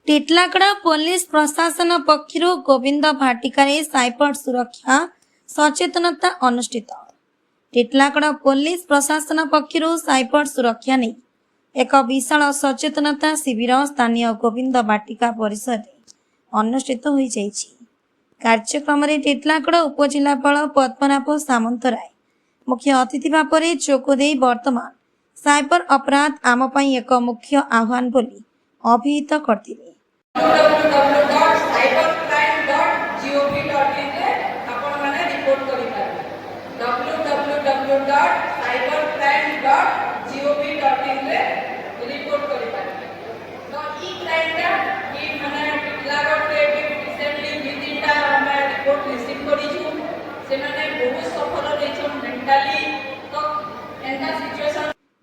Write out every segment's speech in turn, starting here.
Titlagarh police प्रशासन पक्षर Govind भाटिकार cyber सुरक्षा सचेतनता अनुष्ठित। Titlagarh police प्रशासन पक्षर साइबर सुरक्षा नहीं एक विशाल सचेतनता शिविर स्थानीय गोविंद भाटिका परिसर में अनुष्ठित हो जाइछि। कार्यक्रम में टीटलागढ़ उपजिलापाल पद्मनाभ सामंतराय मुख्य अतिथि भाव में जोगदे वर्तमान साइबर अपराध आम पई एक मुख्य आह्वान बोली अभिहित करथिले।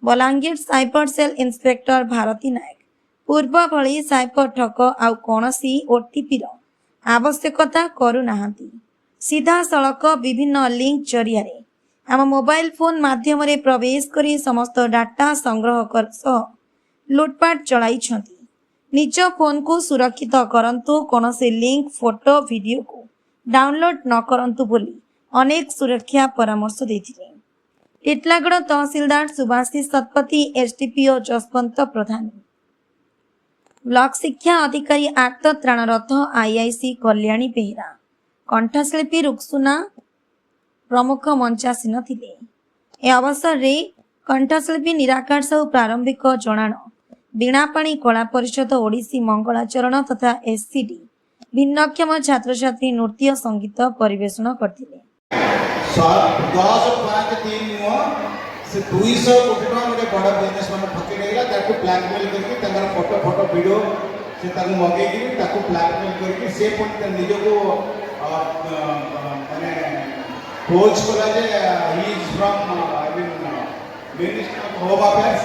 Balangir cyber cell inspector Bharati Nayak पूर्व भली साइबर ठक आउ कोनसी ओटीपी रो आवश्यकता करू नाहंती। सीधा सड़क विभिन्न लिंक जरिया रे आम मोबाइल फोन माध्यम रे प्रवेश करी समस्त डाटा संग्रह कर लुटपाट चलाई छंती। निज फोन को सुरक्षित करंतु कोनसी लिंक फोटो वीडियो को डाउनलोड न करंतु बोली अनेक सुरक्षा परामर्श देथिले। टीटलागढ़ तहसीलदार सुभाषिष शतपथी, एसडीपीओ जसवंत प्रधान, ब्लॉक शिक्षा अधिकारी आर्त त्राणरथ आईआईसी कल्याणी बेहरा, कंठशिल्पी रुक्सुना प्रमुख मंचासीन थिले। ए अवसर रे कंठशिल्पी निराकार साहू प्रारंभिक जणाण, बीणापाणी कला परिषद ओडिसी मंगलाचरण तथा एससीडी भिन्नक्षम छात्र छात्री नृत्य संगीत परिवेषण करथिले। 10-5-3 से 200 कोटी टका गोटे बड़ बिजनेस मैंने ठकी नहीं ताको ब्लैकमेल करके फोटो फोटो वीडियो से मगे ब्लैकमेल करके से निज को माने खोज कला जे he is from minister home affairs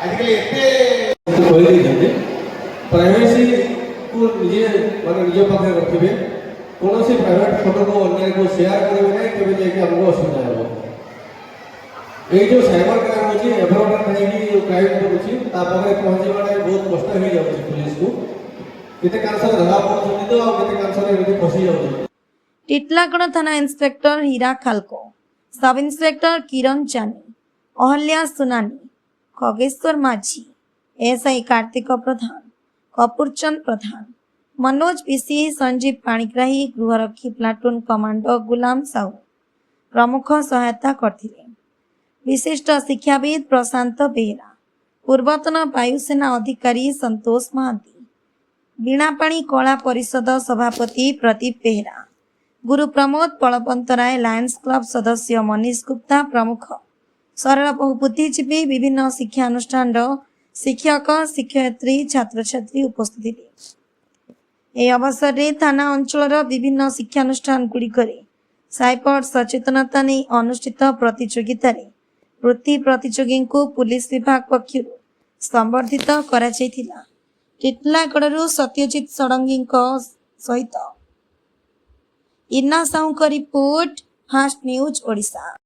आजकल एते कोई नहीं प्राइवेसी को निजे माने निज पाखे रखिबे कौन सी प्राइवेट फोटो को अन्य को शेयर करेंगे नहीं केवल जाके हमको असुविधा हो। ये जो साइबर क्राइम होची एवरोड नहीं कि क्राइम तो होची तापर पहुंचे वाले बहुत कष्ट हो जाउची पुलिस को केते कांसर धरा पड़छनी तो और केते कांसर एमती फसी जाउची। टीटलागढ़ थाना इंस्पेक्टर हीरा खालको, सब इंस्पेक्टर किरण चानी, अहल्या सुनानी, खगेश्वर माझी, एसआई कार्तिक प्रधान, कपूरचंद प्रधान, मनोज पीसी, संजीव पाणिग्राही, गृहरक्षी प्लाटून कमांडो गुलाम साहू प्रमुख सहायता करथिले। विशिष्ट शिक्षाविद प्रशांत बेहरा, पूर्वतन वायुसेना अधिकारी संतोष महांती, बीणापाणी कला परिषद सभापति प्रदीप बेहरा, गुरु प्रमोद बलवंतराय, लायंस क्लब सदस्य मनीष गुप्ता प्रमुख सरल बहु बुद्धिजीवी विभिन्न शिक्षानुष्ठान शिक्षक शिक्षयित्री छात्र छात्री उपस्थित थे। ए अवसर रे थाना अंचल विभिन्न शिक्षानुष्ठान गुड़िकरे साइबर सचेतनता नहीं अनुष्ठित प्रतियोगिता रे वृत्ति प्रतियोगी को पुलिस विभाग पक्षर संबर्धित करा जायथिला। टीटलागढ़ सत्यजित षडंगी सहित इन्ना Sahu report, fast news Odisha.